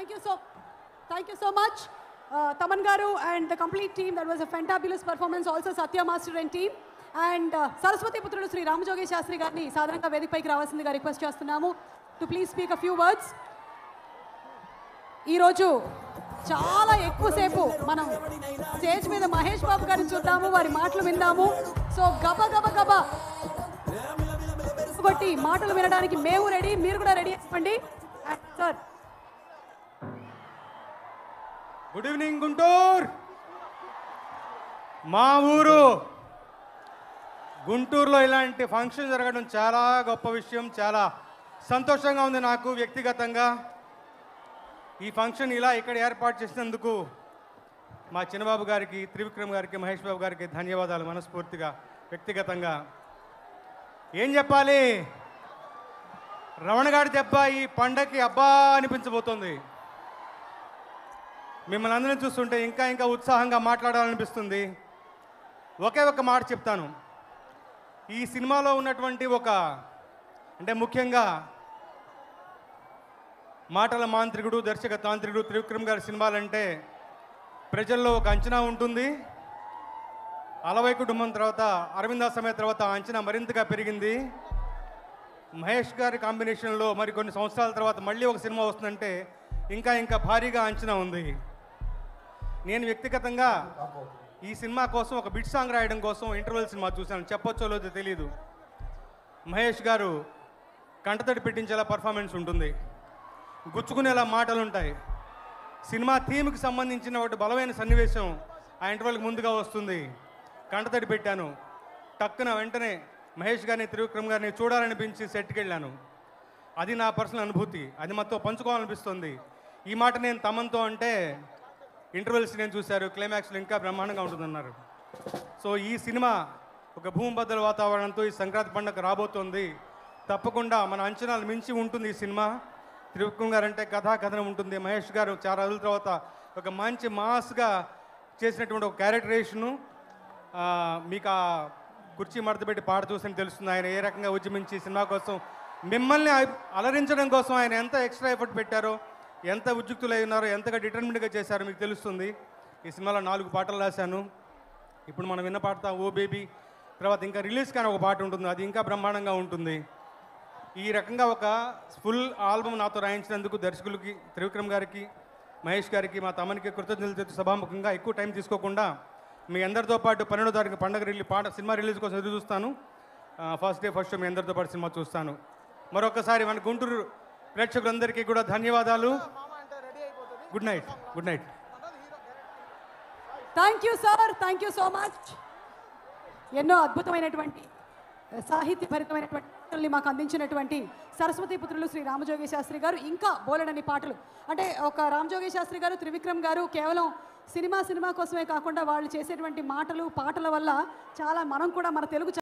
Thank you so much, Taman Garu and the complete team. That was a fantabulous performance. Also Satya Master and team. And Saraswati Putrulu Sri Ramajogi Shastri Garni Sadhananga Vedik Paiki Ravasindiga request chestunnamo to please speak a few words. ఈ రోజు చాలా ఎక్కువసేపు మనం stage మీద మహేష్ బాబు గారిని చూద్దాము, వారి మాటలు విందాము. సో గబ గబ గబ కొట్టి మాటలు వినడానికి మేము రెడీ, మీరు కూడా రెడీ చేసుకోండి సార్. Good evening Guntur. మా ఊరు గుంటూరులో ఇలాంటి ఫంక్షన్ జరగడం చాలా గొప్ప విషయం, చాలా సంతోషంగా ఉంది నాకు వ్యక్తిగతంగా. ఈ ఫంక్షన్ ఇలా ఇక్కడ ఏర్పాటు చేసినందుకు మా చిన్నబాబు గారికి, త్రివిక్రమ్ గారికి, మహేష్ బాబు గారికి ధన్యవాదాలు మనస్ఫూర్తిగా వ్యక్తిగతంగా. ఏం చెప్పాలి, రమణ గారి దెబ్బ ఈ పండగకి అబ్బా అనిపించబోతోంది. మిమ్మల్ని అందరినీ చూస్తుంటే ఇంకా ఇంకా ఉత్సాహంగా మాట్లాడాలనిపిస్తుంది. ఒకే ఒక మాట చెప్తాను. ఈ సినిమాలో ఉన్నటువంటి అంటే ముఖ్యంగా మాటల మాంత్రికుడు, దర్శక తాంత్రికుడు త్రివిక్రమ్ గారి సినిమాలంటే ప్రజల్లో ఒక అంచనా ఉంటుంది. అలవై కుటుంబం తర్వాత, అరవింద సమయ తర్వాత ఆ అంచనా మరింతగా పెరిగింది. మహేష్ గారి కాంబినేషన్లో మరి కొన్ని సంవత్సరాల తర్వాత మళ్ళీ ఒక సినిమా వస్తుందంటే ఇంకా ఇంకా భారీగా అంచనా ఉంది. నేను వ్యక్తిగతంగా ఈ సినిమా కోసం ఒక బిట్ సాంగ్ రాయడం కోసం ఇంటర్వెల్ సినిమా చూశాను. చెప్పొచ్చో లేదో తెలియదు. మహేష్ గారు కంటతడి పెట్టించేలా పర్ఫార్మెన్స్ ఉంటుంది, గుచ్చుకునేలా మాటలు ఉంటాయి. సినిమా థీమ్కి సంబంధించిన ఒకటి బలమైన సన్నివేశం ఆ ఇంటర్వెల్కి ముందుగా వస్తుంది. కంటతడి పెట్టాను. టక్కున వెంటనే మహేష్ గారిని, త్రివిక్రమ్ గారిని చూడాలనిపించి సెట్కి వెళ్ళాను. అది నా పర్సనల్ అనుభూతి, అది మాతో పంచుకోవాలనిపిస్తుంది. ఈ మాట నేను తమన్తో అంటే ఇంటర్వెల్స్ నేను చూశారు, క్లైమాక్స్లో ఇంకా బ్రహ్మాండంగా ఉంటుందన్నారు. సో ఈ సినిమా ఒక భూమిబద్దల వాతావరణంతో ఈ సంక్రాంతి పండుగ రాబోతోంది. తప్పకుండా మన అంచనాలు మించి ఉంటుంది ఈ సినిమా. త్రివిక్రమ్ గారు అంటే కథనం ఉంటుంది. మహేష్ గారు చాలా రోజుల తర్వాత ఒక మంచి మాస్గా చేసినటువంటి ఒక క్యారెక్టరేషను. మీకు ఆ కుర్చీ మడత పెట్టి పాట చూసని తెలుస్తుంది ఆయన ఏ రకంగా ఉద్యమించి సినిమా కోసం మిమ్మల్ని అలరించడం కోసం ఆయన ఎంత ఎక్స్ట్రా ఎఫర్ట్ పెట్టారో, ఎంత ఉద్యుక్తులై ఉన్నారో, ఎంతగా డిటర్మిన్డ్గా చేశారో మీకు తెలుస్తుంది. ఈ సినిమాలో 4 పాటలు రాశాను. ఇప్పుడు మనం విన్న పాట ఓ బేబీ, తర్వాత ఇంకా రిలీజ్ కానీ ఒక పాట ఉంటుంది, అది ఇంకా బ్రహ్మాండంగా ఉంటుంది. ఈ రకంగా ఒక ఫుల్ ఆల్బమ్ నాతో రాయించినందుకు దర్శకులకి, త్రివిక్రమ్ గారికి, మహేష్ గారికి, మా తమనికి కృతజ్ఞతలు. సభాముఖంగా ఎక్కువ టైం తీసుకోకుండా మీ అందరితో పాటు 12వ తారీఖు పండుగ సినిమా రిలీజ్ కోసం ఎదురు చూస్తాను. First day first show me అందరితో పాటు సినిమా చూస్తాను. మరొకసారి మన గుంటూరు ప్రేక్షకులందరికీ కూడా ధన్యవాదాలు. Good night. Good night. Thank you sir, thank you so much. ఎన్నో అద్భుతమైనటువంటి సాహిత్యభరితమైనటువంటి మాకు అందించినటువంటి సరస్వతి పుత్రులు శ్రీ రామజోగి శాస్త్రి గారు, ఇంకా బోలెడని పాటలు. అంటే ఒక రామజోగి శాస్త్రి గారు, త్రివిక్రమ్ గారు కేవలం సినిమా కోసమే కాకుండా వాళ్ళు చేసేటువంటి మాటలు, పాటల వల్ల చాలా మనం కూడా మన తెలుగు